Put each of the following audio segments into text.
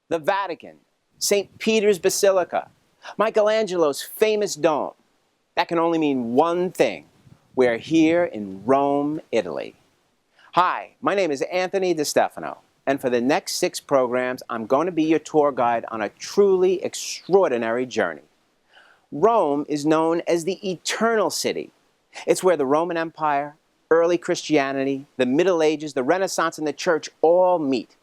the Vatican, St. Peter's Basilica, Michelangelo's famous dome. That can only mean one thing. We're here in Rome, Italy. Hi, my name is Anthony DeStefano, and for the next 6 programs, I'm going to be your tour guide on a truly extraordinary journey. Rome is known as the Eternal City. It's where the Roman Empire, early Christianity, the Middle Ages, the Renaissance, and the Church all meet.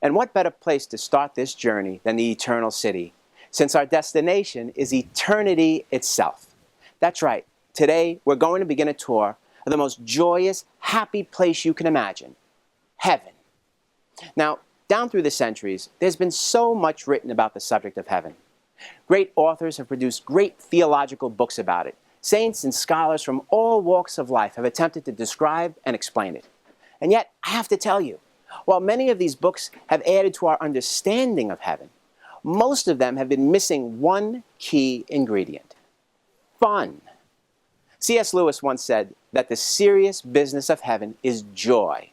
And what better place to start this journey than the Eternal City, since our destination is eternity itself. That's right, today we're going to begin a tour of the most joyous, happy place you can imagine, heaven. Now, down through the centuries, there's been so much written about the subject of heaven. Great authors have produced great theological books about it. Saints and scholars from all walks of life have attempted to describe and explain it. And yet, I have to tell you, while many of these books have added to our understanding of heaven, most of them have been missing one key ingredient: fun. C.S. Lewis once said that the serious business of heaven is joy.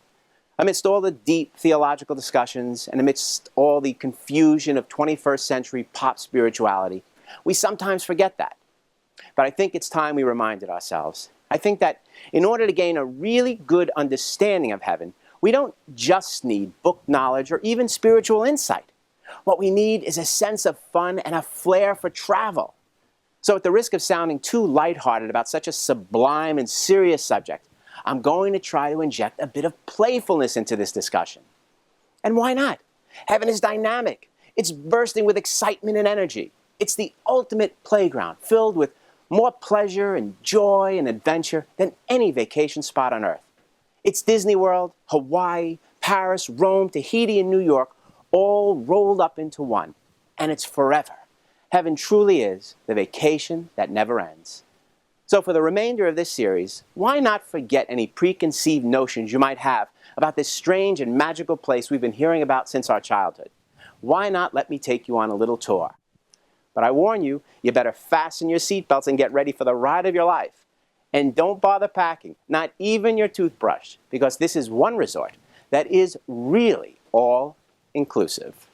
Amidst all the deep theological discussions and amidst all the confusion of 21st century pop spirituality, we sometimes forget that. But I think it's time we reminded ourselves. I think that in order to gain a really good understanding of heaven, we don't just need book knowledge or even spiritual insight. What we need is a sense of fun and a flair for travel. So at the risk of sounding too lighthearted about such a sublime and serious subject, I'm going to try to inject a bit of playfulness into this discussion. And why not? Heaven is dynamic. It's bursting with excitement and energy. It's the ultimate playground, filled with more pleasure and joy and adventure than any vacation spot on earth. It's Disney World, Hawaii, Paris, Rome, Tahiti, and New York, all rolled up into one. And it's forever. Heaven truly is the vacation that never ends. So for the remainder of this series, why not forget any preconceived notions you might have about this strange and magical place we've been hearing about since our childhood? Why not let me take you on a little tour? But I warn you, you better fasten your seatbelts and get ready for the ride of your life. And don't bother packing, not even your toothbrush, because this is one resort that is really all-inclusive.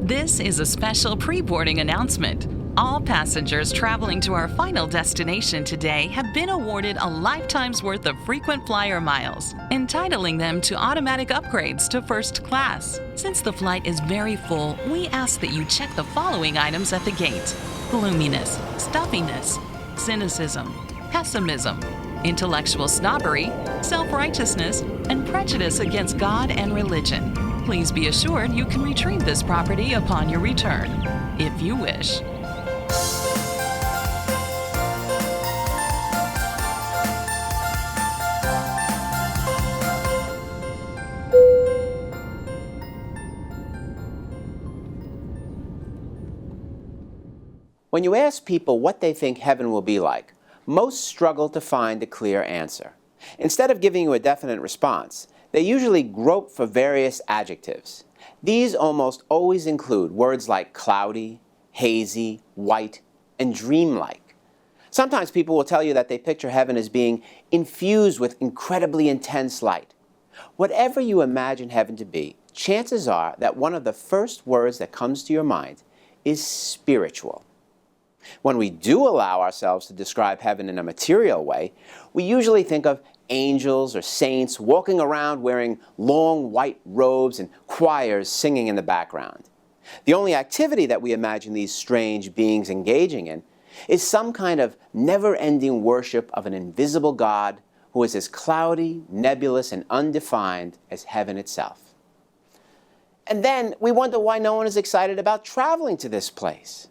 This is a special pre-boarding announcement. All passengers traveling to our final destination today have been awarded a lifetime's worth of frequent flyer miles, entitling them to automatic upgrades to first class. Since the flight is very full, we ask that you check the following items at the gate: gloominess, stuffiness, cynicism, pessimism, intellectual snobbery, self-righteousness, and prejudice against God and religion. Please be assured you can retrieve this property upon your return, if you wish. When you ask people what they think heaven will be like, most struggle to find a clear answer. Instead of giving you a definite response, they usually grope for various adjectives. These almost always include words like cloudy, hazy, white, and dreamlike. Sometimes people will tell you that they picture heaven as being infused with incredibly intense light. Whatever you imagine heaven to be, chances are that one of the first words that comes to your mind is spiritual. When we do allow ourselves to describe heaven in a material way, we usually think of angels or saints walking around wearing long white robes and choirs singing in the background. The only activity that we imagine these strange beings engaging in is some kind of never-ending worship of an invisible God who is as cloudy, nebulous, and undefined as heaven itself. And then we wonder why no one is excited about traveling to this place.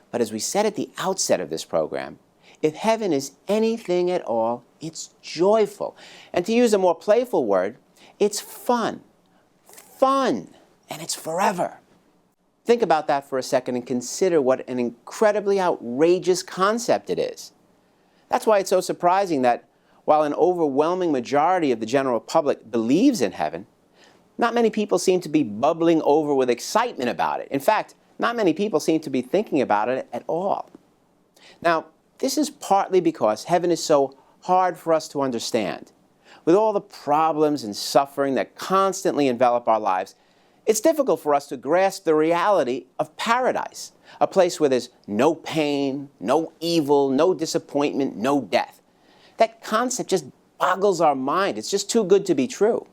But as we said at the outset of this program, if heaven is anything at all, it's joyful. And to use a more playful word, it's fun. Fun. And it's forever. Think about that for a second and consider what an incredibly outrageous concept it is. That's why it's so surprising that while an overwhelming majority of the general public believes in heaven, not many people seem to be bubbling over with excitement about it. In fact, not many people seem to be thinking about it at all. Now, this is partly because heaven is so hard for us to understand. With all the problems and suffering that constantly envelop our lives, It's difficult for us to grasp the reality of paradise, a place where there's no pain, no evil, no disappointment, no death. That concept just boggles our mind. It's just too good to be true.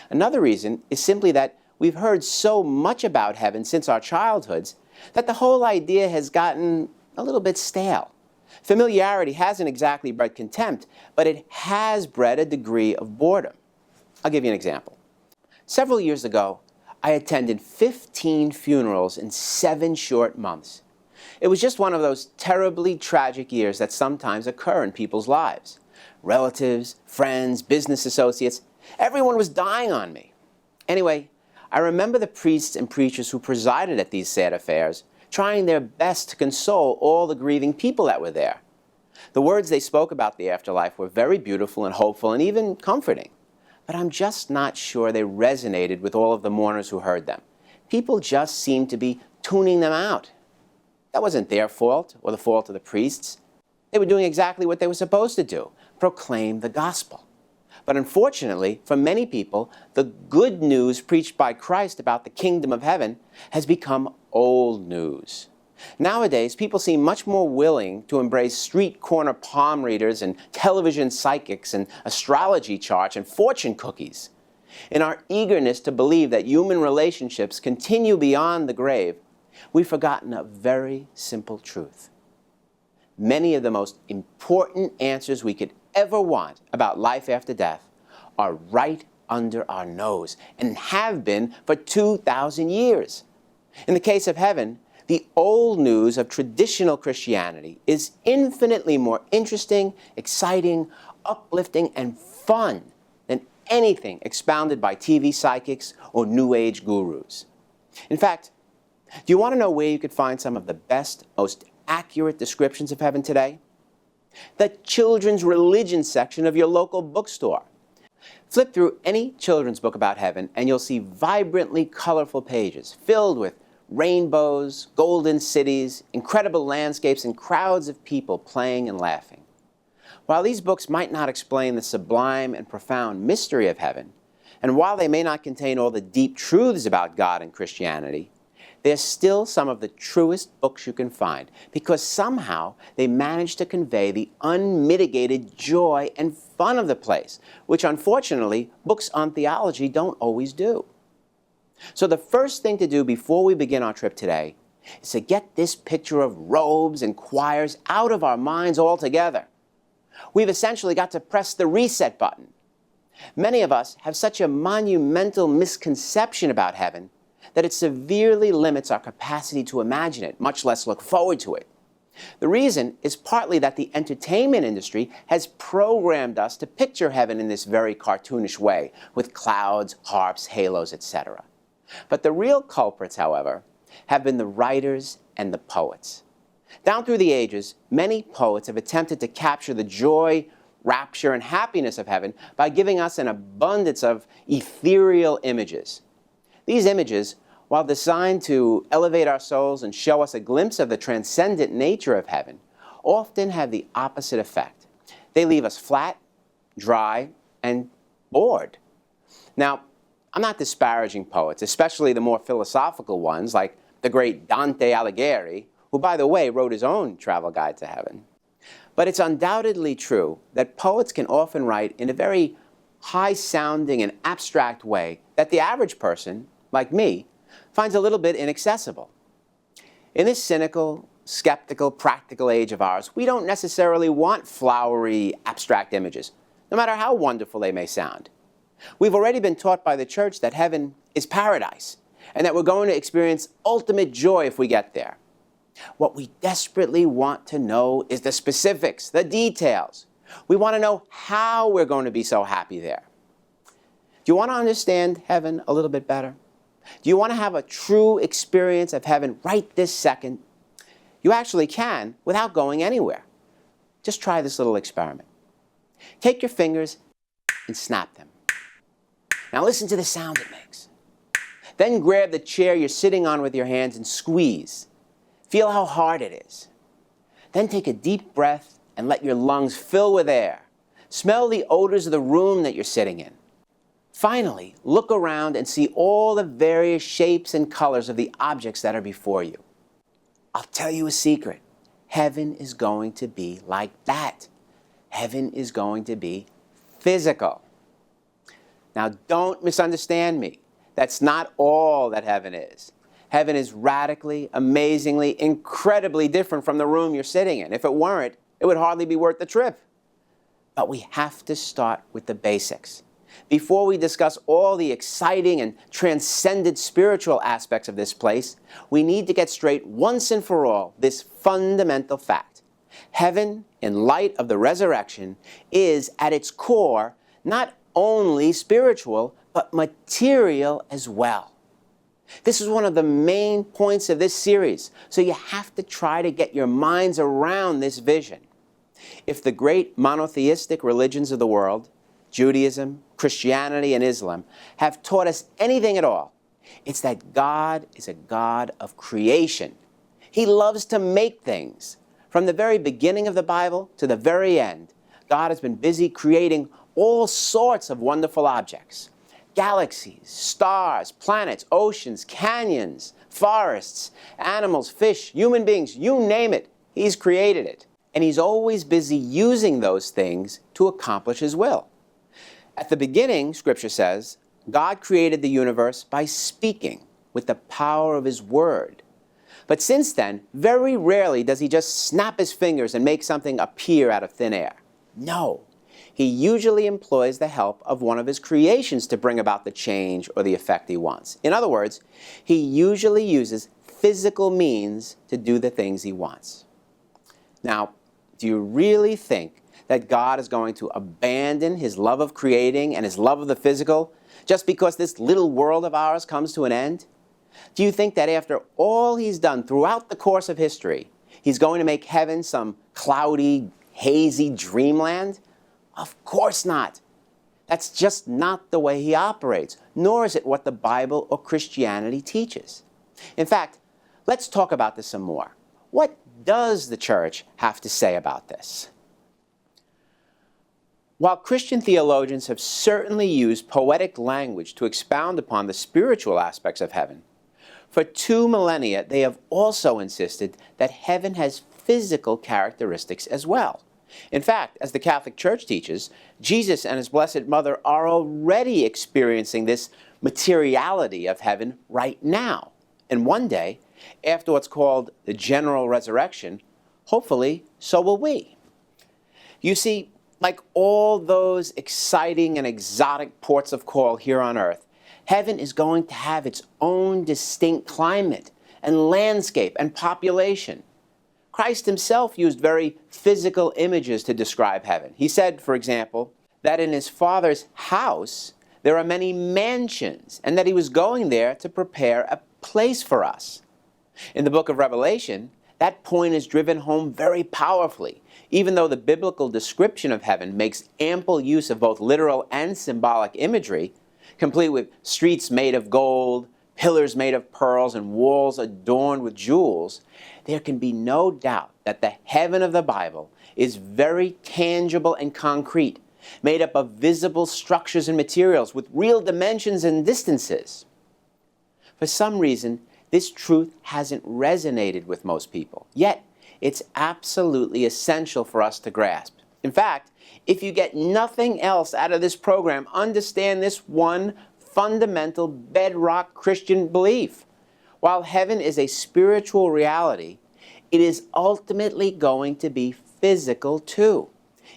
Another reason is simply that we've heard so much about heaven since our childhoods that the whole idea has gotten a little bit stale. Familiarity hasn't exactly bred contempt, but it has bred a degree of boredom. I'll give you an example. Several years ago, I attended 15 funerals in 7 short months. It was just one of those terribly tragic years that sometimes occur in people's lives. Relatives, friends, business associates, everyone was dying on me. Anyway, I remember the priests and preachers who presided at these sad affairs trying their best to console all the grieving people that were there. The words they spoke about the afterlife were very beautiful and hopeful and even comforting. But I'm just not sure they resonated with all of the mourners who heard them. People just seemed to be tuning them out. That wasn't their fault or the fault of the priests. They were doing exactly what they were supposed to do, proclaim the gospel. But unfortunately, for many people, the good news preached by Christ about the kingdom of heaven has become old news. Nowadays, people seem much more willing to embrace street corner palm readers and television psychics and astrology charts and fortune cookies. In our eagerness to believe that human relationships continue beyond the grave, we've forgotten a very simple truth. Many of the most important answers we could ever want about life after death are right under our nose and have been for 2,000 years. In the case of heaven, the old news of traditional Christianity is infinitely more interesting, exciting, uplifting, and fun than anything expounded by TV psychics or New Age gurus. In fact, do you want to know where you could find some of the best, most accurate descriptions of heaven today? The children's religion section of your local bookstore. Flip through any children's book about heaven and you'll see vibrantly colorful pages filled with rainbows, golden cities, incredible landscapes, and crowds of people playing and laughing. While these books might not explain the sublime and profound mystery of heaven, and while they may not contain all the deep truths about God and Christianity, they're still some of the truest books you can find because somehow they manage to convey the unmitigated joy and fun of the place, which unfortunately books on theology don't always do. So the first thing to do before we begin our trip today is to get this picture of robes and choirs out of our minds altogether. We've essentially got to press the reset button. Many of us have such a monumental misconception about heaven that it severely limits our capacity to imagine it, much less look forward to it. The reason is partly that the entertainment industry has programmed us to picture heaven in this very cartoonish way, with clouds, harps, halos, etc. But the real culprits, however, have been the writers and the poets. Down through the ages, many poets have attempted to capture the joy, rapture, and happiness of heaven by giving us an abundance of ethereal images. These images, while designed to elevate our souls and show us a glimpse of the transcendent nature of heaven, often have the opposite effect. They leave us flat, dry, and bored. Now, I'm not disparaging poets, especially the more philosophical ones like the great Dante Alighieri, who, by the way, wrote his own travel guide to heaven. But it's undoubtedly true that poets can often write in a very high-sounding and abstract way that the average person, like me, finds a little bit inaccessible. In this cynical, skeptical, practical age of ours, we don't necessarily want flowery, abstract images, no matter how wonderful they may sound. We've already been taught by the church that heaven is paradise, and that we're going to experience ultimate joy if we get there. What we desperately want to know is the specifics, the details. We want to know how we're going to be so happy there. Do you want to understand heaven a little bit better? Do you want to have a true experience of heaven right this second? You actually can without going anywhere. Just try this little experiment. Take your fingers and snap them. Now listen to the sound it makes. Then grab the chair you're sitting on with your hands and squeeze. Feel how hard it is. Then take a deep breath and let your lungs fill with air. Smell the odors of the room that you're sitting in. Finally, look around and see all the various shapes and colors of the objects that are before you. I'll tell you a secret. Heaven is going to be like that. Heaven is going to be physical. Now, don't misunderstand me. That's not all that heaven is. Heaven is radically, amazingly, incredibly different from the room you're sitting in. If it weren't, it would hardly be worth the trip. But we have to start with the basics. Before we discuss all the exciting and transcendent spiritual aspects of this place, we need to get straight once and for all this fundamental fact. Heaven, in light of the resurrection, is at its core not only spiritual, but material as well. This is one of the main points of this series, so you have to try to get your minds around this vision. If the great monotheistic religions of the world, Judaism, Christianity, and Islam, have taught us anything at all, it's that God is a God of creation. He loves to make things. From the very beginning of the Bible to the very end, God has been busy creating all sorts of wonderful objects. Galaxies, stars, planets, oceans, canyons, forests, animals, fish, human beings, you name it, He's created it. And He's always busy using those things to accomplish His will. At the beginning, Scripture says, God created the universe by speaking with the power of His word. But since then, very rarely does He just snap His fingers and make something appear out of thin air. No. He usually employs the help of one of His creations to bring about the change or the effect He wants. In other words, He usually uses physical means to do the things He wants. Now, do you really think that God is going to abandon His love of creating and His love of the physical just because this little world of ours comes to an end? Do you think that after all He's done throughout the course of history, He's going to make heaven some cloudy, hazy dreamland? Of course not. That's just not the way He operates, nor is it what the Bible or Christianity teaches. In fact, let's talk about this some more. What does the church have to say about this? While Christian theologians have certainly used poetic language to expound upon the spiritual aspects of heaven, for 2 millennia they have also insisted that heaven has physical characteristics as well. In fact, as the Catholic Church teaches, Jesus and His Blessed Mother are already experiencing this materiality of heaven right now. And one day, after what's called the general resurrection, hopefully, so will we. You see, like all those exciting and exotic ports of call here on earth, heaven is going to have its own distinct climate and landscape and population. Christ Himself used very physical images to describe heaven. He said, for example, that in His Father's house there are many mansions, and that He was going there to prepare a place for us. In the book of Revelation, that point is driven home very powerfully, even though the biblical description of heaven makes ample use of both literal and symbolic imagery, complete with streets made of gold, pillars made of pearls, and walls adorned with jewels. There can be no doubt that the heaven of the Bible is very tangible and concrete, made up of visible structures and materials with real dimensions and distances. For some reason, this truth hasn't resonated with most people, yet it's absolutely essential for us to grasp. In fact, if you get nothing else out of this program, understand this one fundamental bedrock Christian belief. While heaven is a spiritual reality, it is ultimately going to be physical too.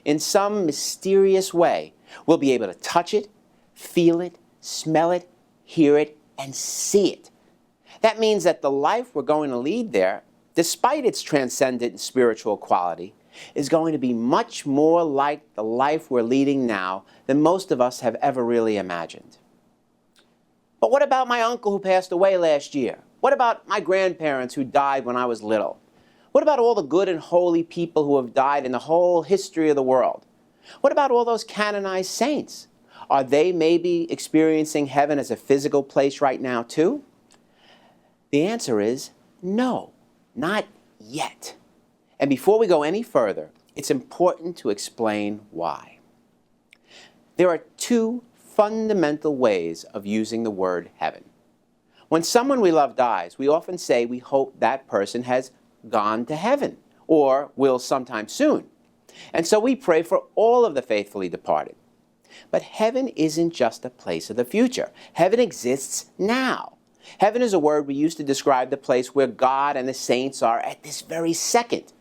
In some mysterious way, we'll be able to touch it, feel it, smell it, hear it, and see it. That means that the life we're going to lead there, despite its transcendent spiritual quality, is going to be much more like the life we're leading now than most of us have ever really imagined. But what about my uncle who passed away last year? What about my grandparents who died when I was little? What about all the good and holy people who have died in the whole history of the world? What about all those canonized saints? Are they maybe experiencing heaven as a physical place right now too? The answer is no, not yet. And before we go any further, it's important to explain why. There are 2 fundamental ways of using the word heaven. When someone we love dies, we often say we hope that person has gone to heaven or will sometime soon. And so we pray for all of the faithfully departed. But heaven isn't just a place of the future. Heaven exists now. Heaven is a word we use to describe the place where God and the saints are at this very second.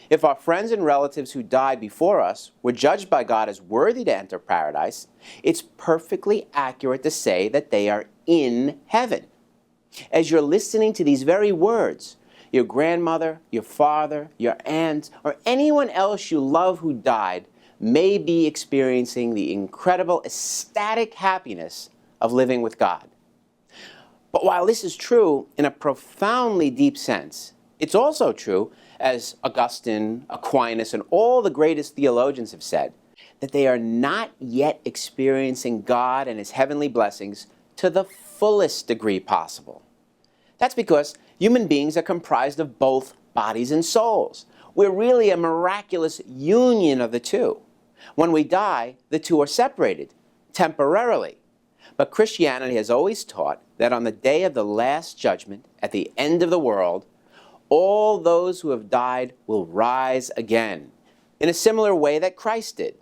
If our friends and relatives who died before us were judged by God as worthy to enter paradise, it's perfectly accurate to say that they are in heaven. As you're listening to these very words, your grandmother, your father, your aunt, or anyone else you love who died may be experiencing the incredible ecstatic happiness of living with God. But while this is true in a profoundly deep sense, it's also true, as Augustine, Aquinas, and all the greatest theologians have said, that they are not yet experiencing God and His heavenly blessings to the fullest degree possible. That's because human beings are comprised of both bodies and souls. We're really a miraculous union of the two. When we die, the two are separated, temporarily. But Christianity has always taught that on the day of the last judgment, at the end of the world, all those who have died will rise again, in a similar way that Christ did.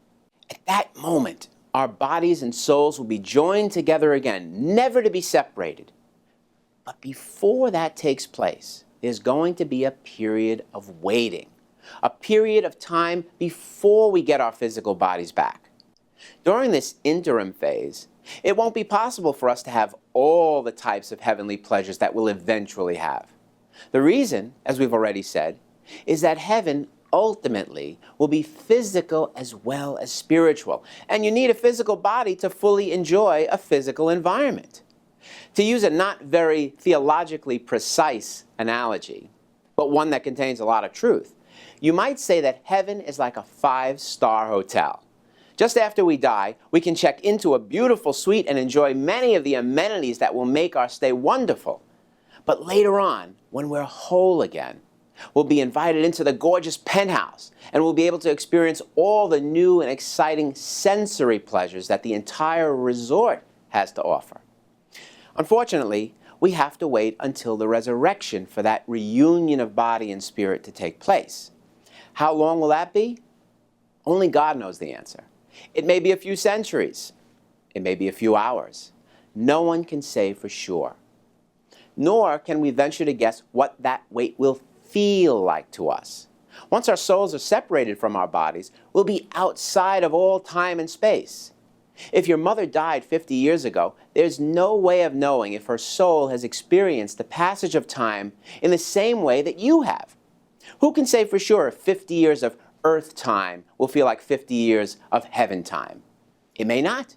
At that moment, our bodies and souls will be joined together again, never to be separated. But before that takes place, there's going to be a period of waiting, a period of time before we get our physical bodies back. During this interim phase, it won't be possible for us to have all the types of heavenly pleasures that we'll eventually have. The reason, as we've already said, is that heaven ultimately will be physical as well as spiritual, and you need a physical body to fully enjoy a physical environment. To use a not very theologically precise analogy, but one that contains a lot of truth, you might say that heaven is like a 5-star hotel. Just after we die, we can check into a beautiful suite and enjoy many of the amenities that will make our stay wonderful. But later on, when we're whole again, we'll be invited into the gorgeous penthouse, and we'll be able to experience all the new and exciting sensory pleasures that the entire resort has to offer. Unfortunately, we have to wait until the resurrection for that reunion of body and spirit to take place. How long will that be? Only God knows the answer. It may be a few centuries. It may be a few hours. No one can say for sure. Nor can we venture to guess what that wait will feel like to us. Once our souls are separated from our bodies, we'll be outside of all time and space. If your mother died 50 years ago, there's no way of knowing if her soul has experienced the passage of time in the same way that you have. Who can say for sure if 50 years of earth time will feel like 50 years of heaven time? It may not.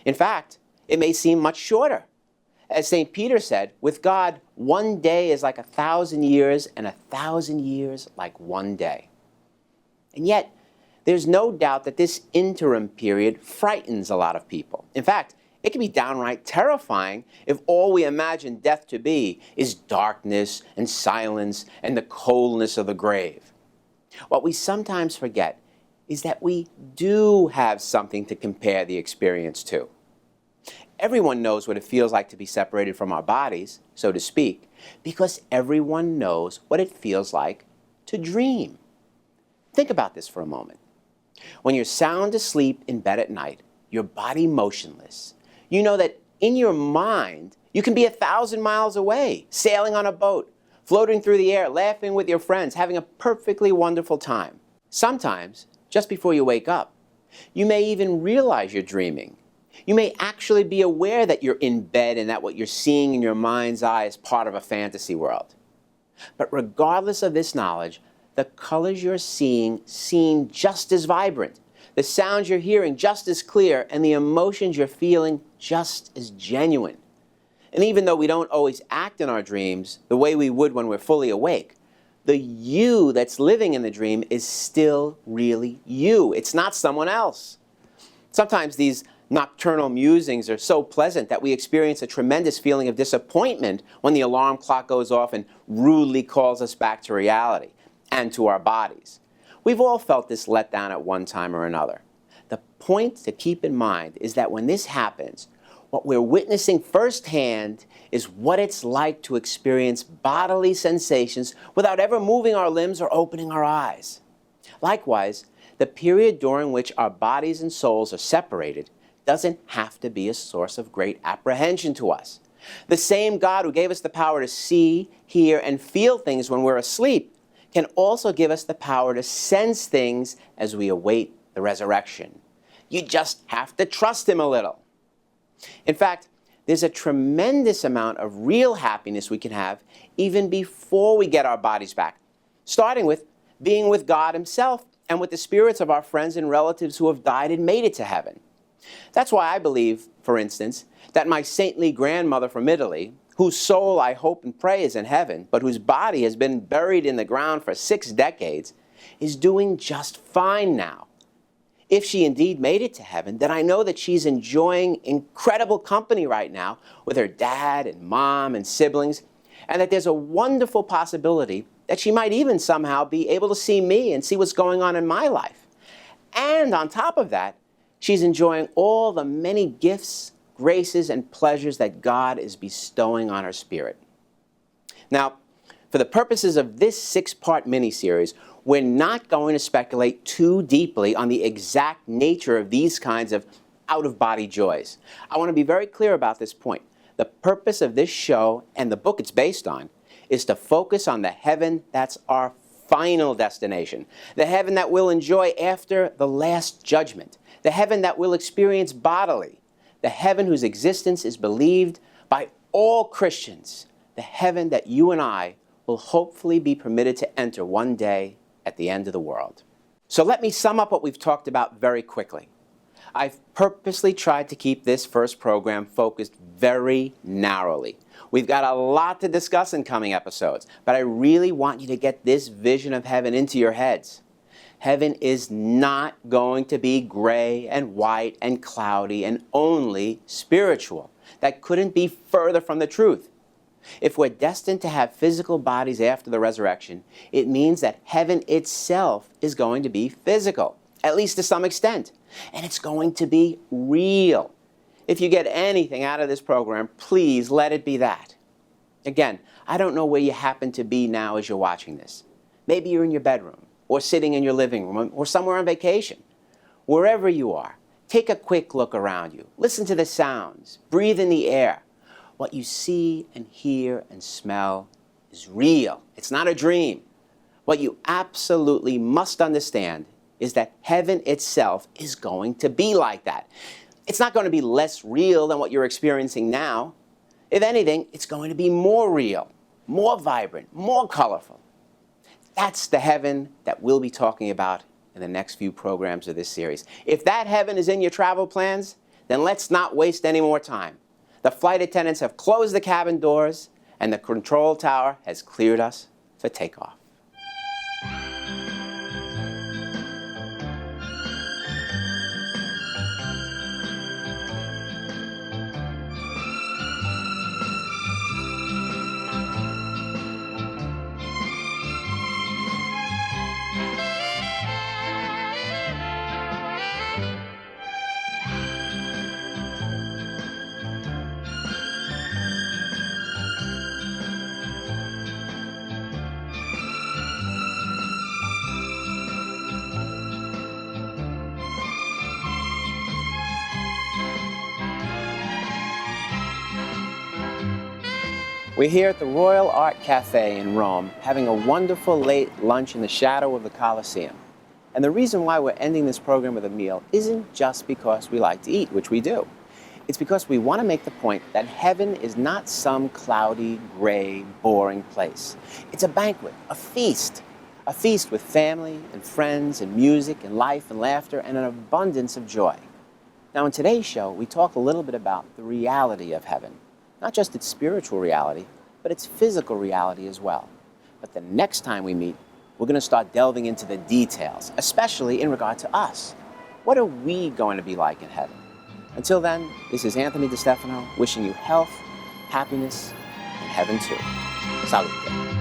In fact, it may seem much shorter. As St. Peter said, with God, one day is like 1,000 years, and 1,000 years like one day. And yet, there's no doubt that this interim period frightens a lot of people. In fact, it can be downright terrifying if all we imagine death to be is darkness and silence and the coldness of the grave. What we sometimes forget is that we do have something to compare the experience to. Everyone knows what it feels like to be separated from our bodies, so to speak, because everyone knows what it feels like to dream. Think about this for a moment. When you're sound asleep in bed at night, your body motionless, you know that in your mind, you can be 1,000 miles away, sailing on a boat, floating through the air, laughing with your friends, having a perfectly wonderful time. Sometimes, just before you wake up, you may even realize you're dreaming. You may actually be aware that you're in bed and that what you're seeing in your mind's eye is part of a fantasy world. But regardless of this knowledge, the colors you're seeing seem just as vibrant, the sounds you're hearing just as clear, and the emotions you're feeling just as genuine. And even though we don't always act in our dreams the way we would when we're fully awake, the you that's living in the dream is still really you. It's not someone else. Sometimes these nocturnal musings are so pleasant that we experience a tremendous feeling of disappointment when the alarm clock goes off and rudely calls us back to reality and to our bodies. We've all felt this letdown at one time or another. The point to keep in mind is that when this happens, what we're witnessing firsthand is what it's like to experience bodily sensations without ever moving our limbs or opening our eyes. Likewise, the period during which our bodies and souls are separated doesn't have to be a source of great apprehension to us. The same God who gave us the power to see, hear, and feel things when we're asleep can also give us the power to sense things as we await the resurrection. You just have to trust Him a little. In fact, there's a tremendous amount of real happiness we can have even before we get our bodies back, starting with being with God Himself and with the spirits of our friends and relatives who have died and made it to heaven. That's why I believe, for instance, that my saintly grandmother from Italy, whose soul I hope and pray is in heaven, but whose body has been buried in the ground for 6 decades, is doing just fine now. If she indeed made it to heaven, then I know that she's enjoying incredible company right now with her dad and mom and siblings, and that there's a wonderful possibility that she might even somehow be able to see me and see what's going on in my life. And on top of that, she's enjoying all the many gifts, graces, and pleasures that God is bestowing on her spirit. Now, for the purposes of this 6-part mini-series, we're not going to speculate too deeply on the exact nature of these kinds of out-of-body joys. I want to be very clear about this point. The purpose of this show and the book it's based on is to focus on the heaven that's our final destination, the heaven that we'll enjoy after the last judgment, the heaven that we'll experience bodily, the heaven whose existence is believed by all Christians, the heaven that you and I will hopefully be permitted to enter one day at the end of the world. So let me sum up what we've talked about very quickly. I've purposely tried to keep this first program focused very narrowly. We've got a lot to discuss in coming episodes, but I really want you to get this vision of heaven into your heads. Heaven is not going to be gray and white and cloudy and only spiritual. That couldn't be further from the truth. If we're destined to have physical bodies after the resurrection, it means that heaven itself is going to be physical, at least to some extent. And it's going to be real. If you get anything out of this program, please let it be that. Again, I don't know where you happen to be now as you're watching this. Maybe you're in your bedroom, or sitting in your living room, or somewhere on vacation. Wherever you are, take a quick look around you. Listen to the sounds. Breathe in the air. What you see and hear and smell is real. It's not a dream. What you absolutely must understand is that heaven itself is going to be like that. It's not going to be less real than what you're experiencing now. If anything, it's going to be more real, more vibrant, more colorful. That's the heaven that we'll be talking about in the next few programs of this series. If that heaven is in your travel plans, then let's not waste any more time. The flight attendants have closed the cabin doors, and the control tower has cleared us for takeoff. We're here at the Royal Art Cafe in Rome, having a wonderful late lunch in the shadow of the Colosseum. And the reason why we're ending this program with a meal isn't just because we like to eat, which we do. It's because we want to make the point that heaven is not some cloudy, gray, boring place. It's a banquet, a feast with family and friends and music and life and laughter and an abundance of joy. Now in today's show, we talk a little bit about the reality of heaven. Not just its spiritual reality, but its physical reality as well. But the next time we meet, we're going to start delving into the details, especially in regard to us. What are we going to be like in heaven? Until then, this is Anthony DeStefano wishing you health, happiness, and heaven too. Salute.